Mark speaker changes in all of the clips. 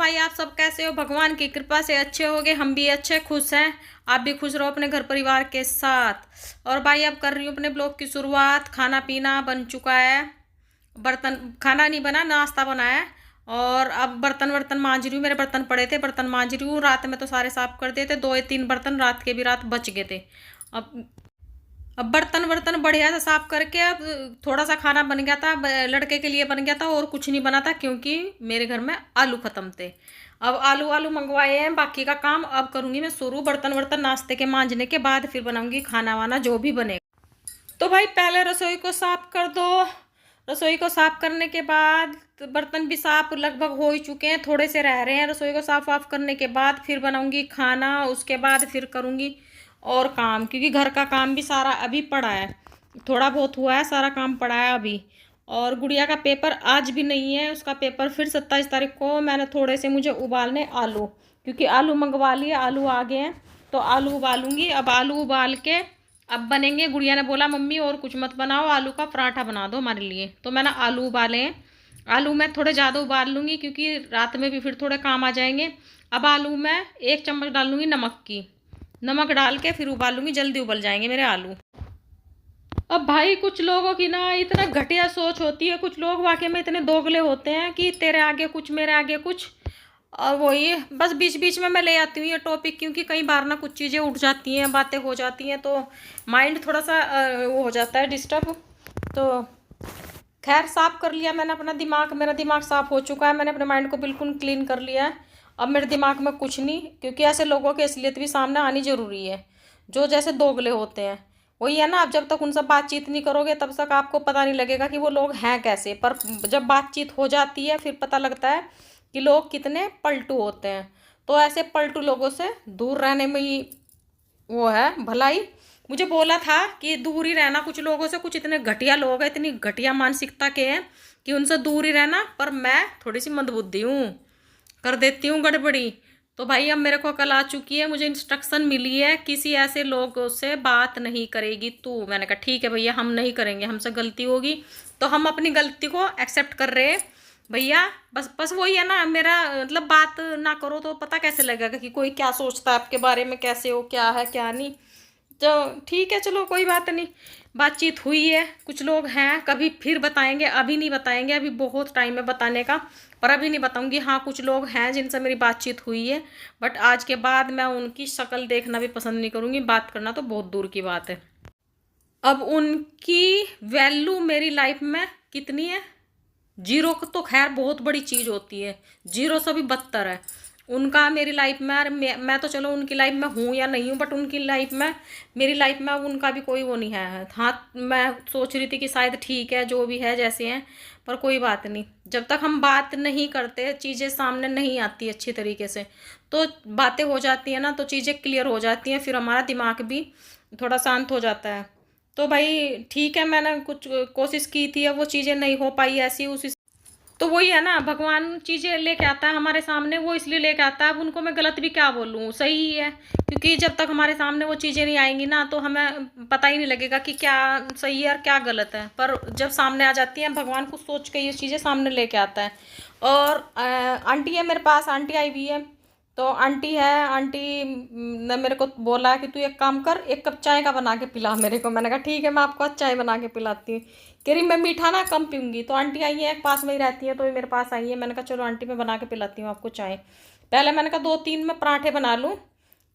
Speaker 1: भाई आप सब कैसे हो? भगवान की कृपा से अच्छे होगे, हम भी अच्छे खुश हैं। आप भी खुश रहो अपने घर परिवार के साथ। और भाई अब कर रही हूँ अपने ब्लॉग की शुरुआत। खाना पीना बन चुका है। बर्तन खाना नहीं बना, नाश्ता बना है। और अब बर्तन वर्तन मांज रही हूँ। मेरे बर्तन पड़े थे, बर्तन मांज रही हूँ। रात में तो सारे साफ कर दिए थे, दो या तीन बर्तन रात के भी रात बच गए थे। अब अब बर्तन वर्तन बढ़िया से साफ करके अब थोड़ा सा खाना बन गया था, लड़के के लिए बन गया था, और कुछ नहीं बना था क्योंकि मेरे घर में आलू खत्म थे। अब आलू आलू मंगवाए हैं, बाकी का काम अब करूंगी मैं शुरू। बर्तन वर्तन नाश्ते के मांजने के बाद फिर बनाऊंगी खाना वाना जो भी बनेगा। तो भाई पहले रसोई को साफ कर दो। रसोई को साफ करने के बाद बर्तन भी साफ लगभग हो ही चुके हैं, थोड़े से रह रहे हैं। रसोई को साफ वाफ करने के बाद फिर बनाऊंगी खाना, उसके बाद फिर करूंगी और काम, क्योंकि घर का काम भी सारा अभी पड़ा है। थोड़ा बहुत हुआ है, सारा काम पड़ा है अभी। और गुड़िया का पेपर आज भी नहीं है, उसका पेपर फिर 27 तारीख को। मैंने थोड़े से मुझे उबालने आलू, क्योंकि आलू मंगवा लिए, आलू आ गए हैं तो आलू उबालूंगी। अब आलू उबाल के अब बनेंगे। गुड़िया ने बोला मम्मी और कुछ मत बनाओ, आलू का पराठा बना दो हमारे लिए, तो मैंने आलू उबाले हैं। आलू मैं थोड़े ज़्यादा उबाल लूँगी क्योंकि रात में भी फिर थोड़े काम आ जाएंगे। अब आलू मैं 1 चम्मच डाल लूँगी नमक की, नमक डाल के फिर उबालूंगी, जल्दी उबल जाएंगे मेरे आलू। अब भाई कुछ लोगों की ना इतना घटिया सोच होती है, कुछ लोग वाकई में इतने दोगले होते हैं कि तेरे आगे कुछ मेरे आगे कुछ। और वही बस बीच बीच में मैं ले आती हूँ ये टॉपिक, क्योंकि कई बार ना कुछ चीज़ें उठ जाती हैं, बातें हो जाती हैं, तो माइंड थोड़ा सा वो हो जाता है डिस्टर्ब। तो खैर साफ कर लिया मैंने अपना दिमाग, मेरा दिमाग साफ हो चुका है, मैंने अपने माइंड को बिल्कुल क्लीन कर लिया है। अब मेरे दिमाग में कुछ नहीं, क्योंकि ऐसे लोगों की असलियत भी सामने आनी जरूरी है, जो जैसे दोगले होते हैं। वही है ना, आप जब तक उनसे बातचीत नहीं करोगे तब तक आपको पता नहीं लगेगा कि वो लोग हैं कैसे, पर जब बातचीत हो जाती है फिर पता लगता है कि लोग कितने पलटू होते हैं। तो ऐसे पलटू लोगों से दूर रहने में ही वो है भलाई। मुझे बोला था कि दूर ही रहना कुछ लोगों से, कुछ इतने घटिया लोग हैं, इतनी घटिया मानसिकता के हैं कि उनसे दूर ही रहना। पर मैं थोड़ी सी मंदबुद्धि हूँ, कर देती हूँ गड़बड़ी। तो भाई अब मेरे को कल आ चुकी है, मुझे इंस्ट्रक्शन मिली है किसी ऐसे लोगों से बात नहीं करेगी तू। मैंने कहा ठीक है भैया, हम नहीं करेंगे, हमसे गलती होगी तो हम अपनी गलती को एक्सेप्ट कर रहे हैं भैया। बस बस वही है ना, मेरा मतलब बात ना करो तो पता कैसे लगेगा कि कोई क्या सोचता है आपके बारे में, कैसे हो, क्या है क्या नहीं। तो ठीक है चलो कोई बात नहीं, बातचीत हुई है। कुछ लोग हैं, कभी फिर बताएंगे, अभी नहीं बताएंगे, अभी बहुत टाइम है बताने का, पर अभी नहीं बताऊंगी। हाँ कुछ लोग हैं जिनसे मेरी बातचीत हुई है, बट आज के बाद मैं उनकी शक्ल देखना भी पसंद नहीं करूँगी, बात करना तो बहुत दूर की बात है। अब उनकी वैल्यू मेरी लाइफ में कितनी है? जीरो तो खैर बहुत बड़ी चीज़ होती है, जीरो से भी बदतर है उनका मेरी लाइफ में। और मैं तो चलो उनकी लाइफ में हूँ या नहीं हूँ, बट उनकी लाइफ में, मेरी लाइफ में उनका भी कोई वो नहीं है। हाँ मैं सोच रही थी कि शायद ठीक है जो भी है जैसे हैं, पर कोई बात नहीं। जब तक हम बात नहीं करते, चीज़ें सामने नहीं आती अच्छी तरीके से, तो बातें हो जाती हैं ना, तो चीज़ें क्लियर हो जाती हैं, फिर हमारा दिमाग भी थोड़ा शांत हो जाता है। तो भाई ठीक है, मैंने कुछ कोशिश की थी, अब वो चीज़ें नहीं हो पाई ऐसी उसी। तो वही है ना, भगवान चीज़ें लेके आता है हमारे सामने, वो इसलिए लेके आता है। अब उनको मैं गलत भी क्या बोलूँ, सही ही है, क्योंकि जब तक हमारे सामने वो चीज़ें नहीं आएंगी ना तो हमें पता ही नहीं लगेगा कि क्या सही है और क्या गलत है। पर जब सामने आ जाती है, भगवान को सोच के ये चीज़ें सामने लेके आता है। और आंटी है मेरे पास, आंटी आई हुई है। तो आंटी है, आंटी ने मेरे को बोला कि तू एक काम कर, 1 कप चाय का बना के पिला मेरे को। मैंने कहा ठीक है, मैं आपको आज चाय बना के पिलाती हूँ। कह रही मैं मीठा ना कम पीऊँगी। तो आंटी आई है, पास में ही रहती है, तो ये मेरे पास आई है। मैंने कहा चलो आंटी मैं बना के पिलाती हूँ आपको चाय। पहले मैंने कहा 2-3 मैं पराठे बना लूँ।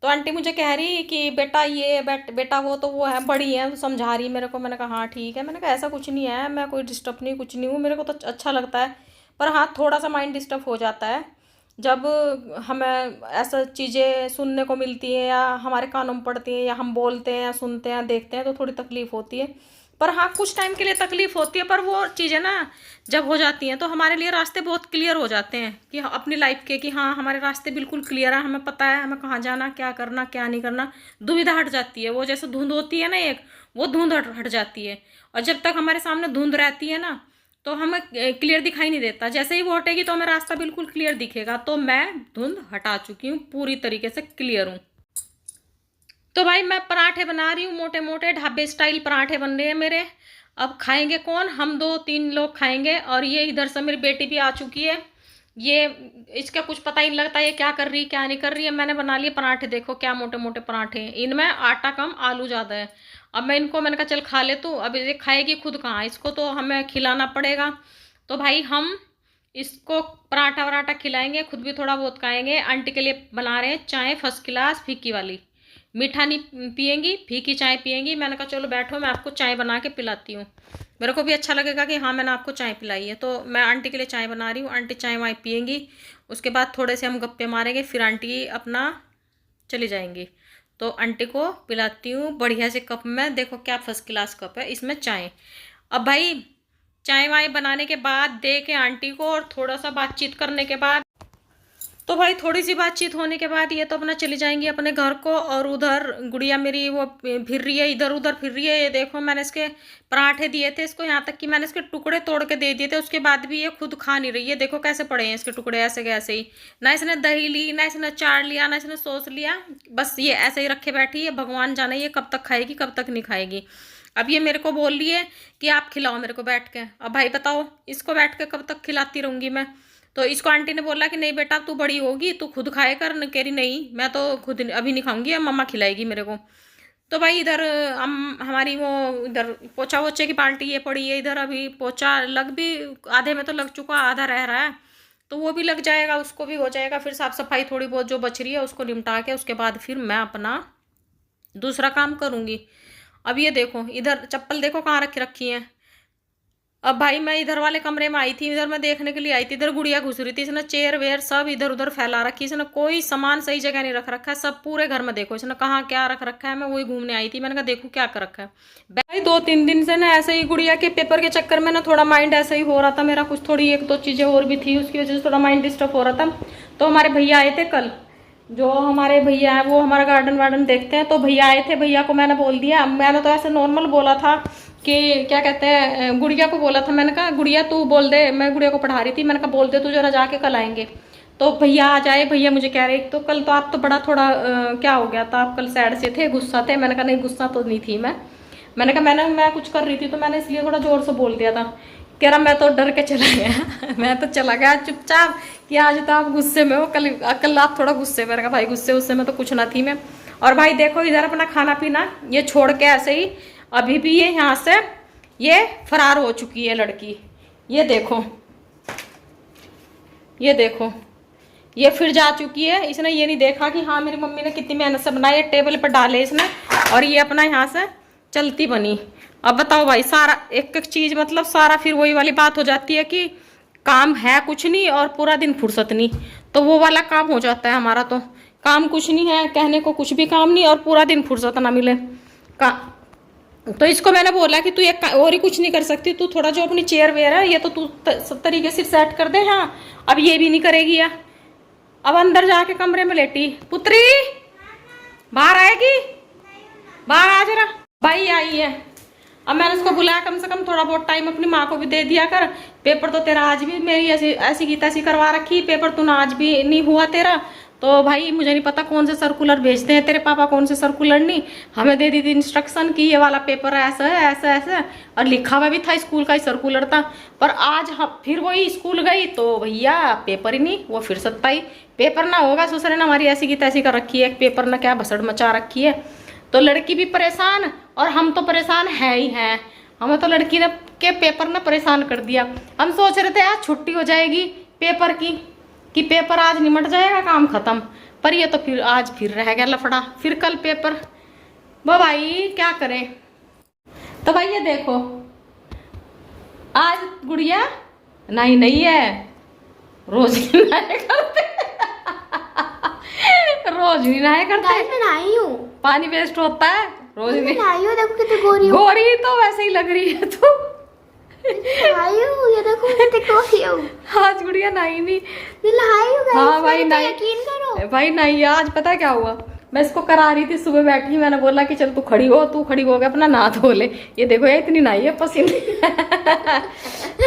Speaker 1: तो आंटी मुझे कह रही कि बेटा ये बेटा वो तो वो है, बड़ी है, तो समझा रही मेरे को। मैंने कहा हाँ ठीक है। मैंने कहा ऐसा कुछ नहीं है, मैं कोई डिस्टर्ब नहीं, कुछ नहीं हूँ, मेरे को तो अच्छा लगता है। पर हाँ थोड़ा सा माइंड डिस्टर्ब हो जाता है जब हमें ऐसा चीज़ें सुनने को मिलती है, या हमारे कानों में पड़ती हैं, या हम बोलते हैं या सुनते हैं देखते हैं, तो थोड़ी तकलीफ़ होती है। पर हाँ कुछ टाइम के लिए तकलीफ़ होती है, पर वो चीज़ें ना जब हो जाती हैं तो हमारे लिए रास्ते बहुत क्लियर हो जाते हैं कि अपनी लाइफ के, कि हाँ हमारे रास्ते बिल्कुल क्लियर है, हमें पता है हमें कहाँ जाना, क्या करना क्या नहीं करना। दुविधा हट जाती है, वो जैसे धुंध होती है ना एक, वो धुंध हट जाती है। और जब तक हमारे सामने धुंध रहती है ना तो हमें क्लियर दिखाई नहीं देता, जैसे ही वो हटेगी तो हमें रास्ता बिल्कुल क्लियर दिखेगा। तो मैं धुंध हटा चुकी हूँ, पूरी तरीके से क्लियर हूँ। तो भाई मैं पराठे बना रही हूँ, मोटे मोटे ढाबे स्टाइल पराठे बन रहे हैं मेरे। अब खाएंगे कौन, हम 2-3 लोग खाएंगे। और ये इधर से मेरी बेटी भी आ चुकी है, ये इसका कुछ पता ही नहीं लगता ये क्या कर रही है क्या नहीं कर रही है। मैंने बना लिए पराठे, देखो क्या मोटे मोटे पराठे हैं, इनमें आटा कम आलू ज़्यादा है। अब मैंने कहा चल खा ले तू, अब ये खाएगी खुद कहाँ, इसको तो हमें खिलाना पड़ेगा। तो भाई हम इसको पराठा वराठा खिलाएंगे, खुद भी थोड़ा बहुत खाएंगे। आंटी के लिए बना रहे हैं चाय फर्स्ट क्लास फीकी वाली, मीठा नहीं पियेंगी, फीकी चाय पियेंगी। मैंने कहा चलो बैठो मैं आपको चाय बना के पिलाती हूँ, मेरे को भी अच्छा लगेगा कि हाँ मैंने आपको चाय पिलाई है। तो मैं आंटी के लिए चाय बना रही हूँ, आंटी चाय वाय पियेंगी, उसके बाद थोड़े से हम गप्पे मारेंगे, फिर आंटी अपना चली जाएंगी। तो आंटी को पिलाती हूँ बढ़िया से कप में, देखो क्या फर्स्ट क्लास कप है, इसमें चाय। अब भाई चाय वाय बनाने के बाद दे के आंटी को, और थोड़ा सा बातचीत करने के बाद, तो भाई थोड़ी सी बातचीत होने के बाद ये तो अपना चली जाएंगी अपने घर को। और उधर गुड़िया मेरी वो फिर रही है, इधर उधर फिर रही है। ये देखो मैंने इसके पराठे दिए थे इसको, यहाँ तक कि मैंने इसके टुकड़े तोड़ के दे दिए थे, उसके बाद भी ये खुद खा नहीं रही है। देखो कैसे पड़े हैं इसके टुकड़े, ऐसे के ऐसे ही, ना इसने दही ली, ना इसने चाट लिया, ना इसने सॉस लिया, बस ये ऐसे ही रखे बैठी है। भगवान जाने ये कब तक खाएगी कब तक नहीं खाएगी। अब ये मेरे को बोल रही है कि आप खिलाओ मेरे को बैठ के। अब भाई बताओ इसको बैठ के कब तक खिलाती रहूँगी मैं। तो इसको आंटी ने बोला कि नहीं बेटा तू बड़ी होगी तू खुद खाए कर, कह रही नहीं मैं तो खुद अभी नहीं खाऊंगी, अब मम्मा खिलाएगी मेरे को। तो भाई इधर हम हमारी वो इधर पोछा वोछे की बाल्टी ये पड़ी है इधर, अभी पोछा लग भी आधे में तो लग चुका, आधा रह रहा है, तो वो भी लग जाएगा, उसको भी हो जाएगा। फिर साफ सफाई थोड़ी बहुत जो बच रही है उसको निपटा के उसके बाद फिर मैं अपना दूसरा काम करूँगी। अब ये देखो इधर चप्पल देखो कहाँ रखी है। अब भाई मैं इधर वाले कमरे में आई थी, इधर मैं देखने के लिए आई थी, इधर गुड़िया घुस रही थी, इसने चेयर वेयर सब इधर उधर फैला रखी, इसने कोई सामान सही जगह नहीं रख रखा है, सब पूरे घर में देखो इसने कहाँ क्या रख रखा है। मैं वही घूमने आई थी, मैंने कहा देखो क्या कर रखा है। भाई 2-3 दिन से ना ऐसे ही गुड़िया के पेपर के चक्कर में ना थोड़ा माइंड ऐसे ही हो रहा था मेरा, कुछ थोड़ी 1-2 चीज़ें और भी थी उसकी वजह से थोड़ा माइंड डिस्टर्ब हो रहा था। तो हमारे भैया आए थे कल, जो हमारे भैया हैं वो हमारा गार्डन वार्डन देखते हैं, तो भैया आए थे, भैया को मैंने बोल दिया, मैंने तो ऐसे नॉर्मल बोला था कि क्या कहते हैं, गुड़िया को बोला था, मैंने कहा गुड़िया तू बोल दे, मैं गुड़िया को पढ़ा रही थी, मैंने कहा बोल दे तू जरा जाके कल आएंगे। तो भैया आ जाए, भैया मुझे कह रहे तो कल तो आप तो बड़ा थोड़ा क्या हो गया था, आप कल सैड से थे, गुस्सा थे। मैंने कहा नहीं गुस्सा तो नहीं थी मैंने कहा मैं कुछ कर रही थी तो मैंने इसलिए थोड़ा जोर से बोल दिया था। कह रहा मैं तो डर के चला गया मैं तो चला गया चुपचाप कि आज तो आप गुस्से में हो, कल आप थोड़ा गुस्से में। मैंने कहा भाई गुस्से में तो कुछ ना थी मैं। और भाई देखो इधर अपना खाना पीना ये छोड़ के ऐसे ही अभी भी ये यहाँ से ये फरार हो चुकी है लड़की। ये देखो ये फिर जा चुकी है, इसने ये नहीं देखा कि हाँ मेरी मम्मी ने कितनी मेहनत से बनाई है, टेबल पर डाले इसने और ये अपना यहाँ से चलती बनी। अब बताओ भाई सारा एक एक चीज मतलब सारा फिर वही वाली बात हो जाती है कि काम है कुछ नहीं और पूरा दिन फुर्सत नहीं, तो वो वाला काम हो जाता है हमारा। तो काम कुछ नहीं है, कहने को कुछ भी काम नहीं और पूरा दिन फुर्सत ना मिले का। तो इसको मैंने बोला कि तू एक और ही कुछ नहीं कर सकती, तू थोड़ा जो अपनी चेयर वेयर है ये तो तू सब तरीके से सेट कर दे। हाँ अब ये भी नहीं करेगी यार, अब अंदर जाके कमरे में लेटी। पुत्री बाहर आएगी, बाहर आ जरा। भाई आई है, अब मैंने उसको बुलाया कम से कम थोड़ा बहुत टाइम अपनी माँ को भी दे दिया कर। पेपर तो तेरा आज भी मेरी ऐसी की तैसी करवा रखी, पेपर तो ना आज भी नहीं हुआ तेरा। तो भाई मुझे नहीं पता कौन से सर्कुलर भेजते हैं तेरे पापा, कौन से सर्कुलर नहीं, हमें दे दी थी इंस्ट्रक्शन कि ये वाला पेपर ऐसा है ऐसा ऐसा, और लिखा हुआ भी था स्कूल का ही सर्कुलर था। पर आज हम फिर वही स्कूल गई तो भैया पेपर ही नहीं, वो फिर सत्ताई पेपर ना होगा। ससुर ने हमारी ऐसी की तैसी कर रखी है, पेपर ना क्या भसड़ मचा रखी है। तो लड़की भी परेशान और हम तो परेशान है ही हैं, हमें तो लड़की ने के पेपर ने परेशान कर दिया। हम सोच रहे थे आज छुट्टी हो जाएगी पेपर की, कि पेपर आज निमट जाएगा काम खत्म, पर ये तो फिर आज फिर रह गया लफड़ा, फिर कल पेपर। वो भाई क्या करें। तो भाई ये देखो आज गुड़िया नहीं है, रोज नहाया करते रोज नहीं नहाया करते।
Speaker 2: मैं नहाई हूँ,
Speaker 1: पानी वेस्ट होता है रोज नहीं
Speaker 2: नहाई हूँ। देखो कितनी गोरी हूँ,
Speaker 1: गोरी तो वैसे ही लग रही है तू।
Speaker 2: नहाई हूँ, ये देखो कितनी गोरी हूँ।
Speaker 1: आज गुड़िया नहाई नहीं,
Speaker 2: नहाई हूँ।
Speaker 1: हाँ भाई नहीं,
Speaker 2: यकीन करो
Speaker 1: भाई नहीं। आज पता क्या हुआ, मैं इसको करा रही थी, सुबह बैठी, मैंने बोला कि चल तू खड़ी हो के अपना नहा धो ले। ये देखो ये इतनी नहाई है पसीने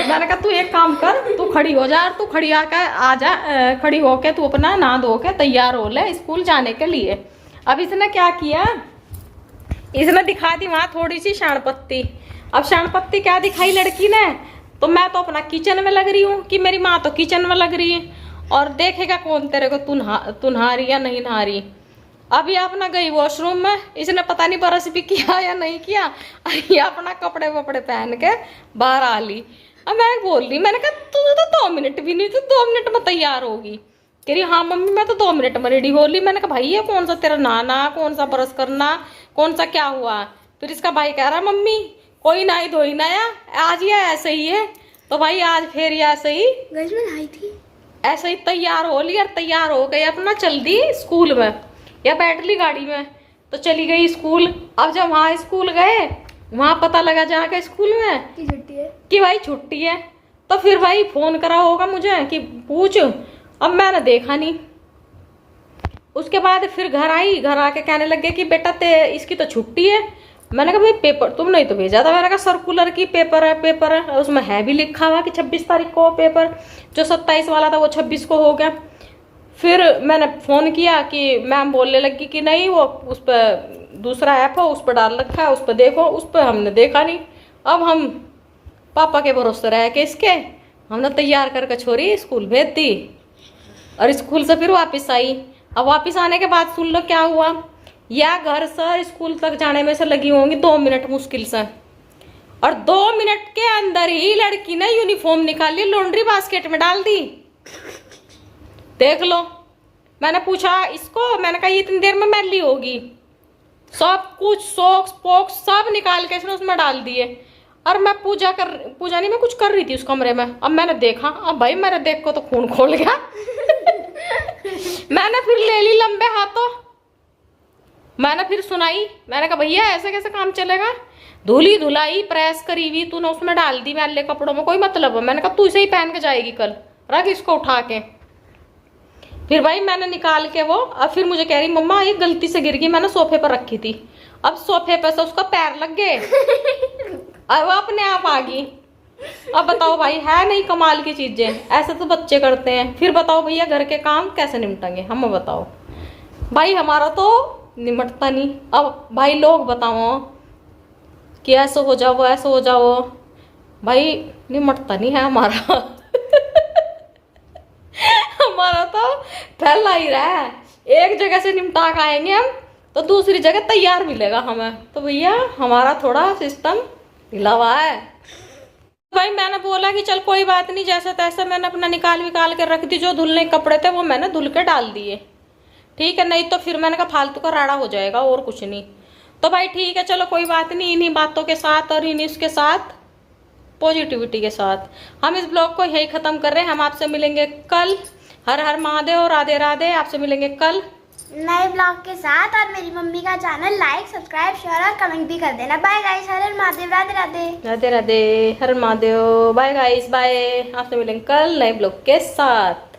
Speaker 1: मैंने कहा तू एक काम कर, तू खड़ी हो जा, तू खड़ी आकर आ जा, खड़ी होके तू अपना नहा धो के तैयार हो ले स्कूल जाने के लिए। अब इसने क्या किया, इसने दिखा दी वहां थोड़ी सी शाण पत्ती। अब शाण पत्ती क्या दिखाई लड़की ने, तो मैं तो अपना किचन में लग रही हूँ कि मेरी माँ तो किचन में लग रही है, और देखेगा कौन तेरे को तू नहा रही या नहीं नहा रही। अभी अपना गई वॉशरूम में, इसने पता नहीं ब्रश भी किया या नहीं किया, ये अपना कपड़े वपड़े पहन के बाहर आ ली। अब मैं बोल रही, मैंने कहा तू तो 2 मिनट भी नहीं, तू 2 मिनट में तैयार होगी। कह रही हाँ मम्मी मैं तो 2 मिनट में रेडी हो ली। मैंने कहा भाई ये कौन सा तेरा नहाना, कौन सा ब्रश करना, कौन सा क्या हुआ। फिर इसका भाई कह रहा मम्मी कोई नहाई धोई नया, आज ये ऐसे ही है। तो भाई आज फिर ये ऐसे ही
Speaker 2: गज में नहाई थी,
Speaker 1: ऐसे ही तैयार हो ली और तैयार हो गई अपना चल दी स्कूल में, या बैठ ली गाड़ी में तो चली गई स्कूल। अब जब वहाँ स्कूल गए, वहाँ पता लगा जाके स्कूल में
Speaker 2: की छुट्टी है
Speaker 1: कि भाई छुट्टी है। तो फिर भाई फोन करा होगा मुझे कि पूछ, अब मैंने देखा नहीं। उसके बाद फिर घर आई, घर आके कहने लगे कि बेटा इसकी तो छुट्टी है। मैंने कहा भाई पेपर तुमने ही तो भेजा था। मैंने कहा सर्कुलर की पेपर है, उसमें है भी लिखा हुआ कि 26 तारीख को पेपर, जो 27 वाला था वो 26 को हो गया। फिर मैंने फोन किया कि मैम बोलने लगी कि नहीं वो उस पर दूसरा ऐप हो, उस पर डाल रखा है, उस पर देखो। उस पर हमने देखा नहीं। अब हम पापा के भरोसे रह के इसके हमने तैयार करके छोरी स्कूल भेज दी, और स्कूल से फिर वापस आई। अब वापस आने के बाद सुन लो क्या हुआ। या घर से स्कूल तक जाने में से लगी होंगी 2 मिनट मुश्किल से, और 2 मिनट के अंदर ही लड़की ने यूनिफॉर्म निकाली, लॉन्ड्री बास्केट में डाल दी। देख लो। मैंने पूछा इसको, मैंने कहा ये इतनी देर में मैली होगी। सब कुछ सॉक्स पॉक्स सब निकाल के इसने उसमें डाल दिए। और मैं पूजा नहीं, मैं कुछ कर रही थी उस कमरे में। अब मैंने देखा, अब भाई मेरे देख को तो खून खोल गया। मैंने फिर ले ली लंबे हाथों, मैंने फिर सुनाई। मैंने कहा भैया ऐसे कैसे काम चलेगा, धुली धुलाई प्रेस करी हुई तूने उसमें डाल दी मैले कपड़ों में, कोई मतलब है। मैंने कहा तू इसे ही पहन के जाएगी कल, रख इसको उठा के। फिर भाई मैंने निकाल के वो, अब फिर मुझे कह रही मम्मा ये गलती से गिर गई, मैंने सोफे पर रखी थी। अब सोफे पर से उसका पैर लग गए, अब वो अपने आप आ गई। अब बताओ भाई, है नहीं कमाल की चीजें, ऐसे तो बच्चे करते हैं। फिर बताओ भैया घर के काम कैसे निपटेंगे हम, बताओ भाई, हमारा तो निमटता नहीं। अब भाई लोग बताओ कि ऐसे हो जाओ वो ऐसे हो जाओ, भाई निमटता नहीं है हमारा। हमारा तो फैला ही रहा है। एक जगह से निपटा के आएंगे हम तो दूसरी जगह तैयार मिलेगा हमें। तो भैया हमारा थोड़ा सिस्टम ढीला हुआ है। भाई मैंने बोला कि चल कोई बात नहीं, जैसे तैसे मैंने अपना निकाल के रख दी। जो धुलने के कपड़े थे वो मैंने धुल के डाल दिए, ठीक है। नहीं तो फिर मैंने कहा फालतू का राड़ा हो जाएगा और कुछ नहीं। तो भाई ठीक है चलो कोई बात नहीं। इन्हीं बातों के साथ और इन्हीं उसके साथ पॉजिटिविटी के साथ हम इस ब्लॉग को यही खत्म कर रहे हैं। हम आपसे मिलेंगे कल। हर हर महादेव, राधे राधे। आपसे मिलेंगे कल
Speaker 2: नए ब्लॉग के साथ। और मेरी मम्मी का चैनल लाइक सब्सक्राइब शेयर और कमेंट भी कर देना। बाय गाइस, हर हर महादेव, राधे राधे।
Speaker 1: राधे राधे, हर महादेव, बाय गाइस, बाय। आपसे मिलेंगे कल नए ब्लॉग के साथ।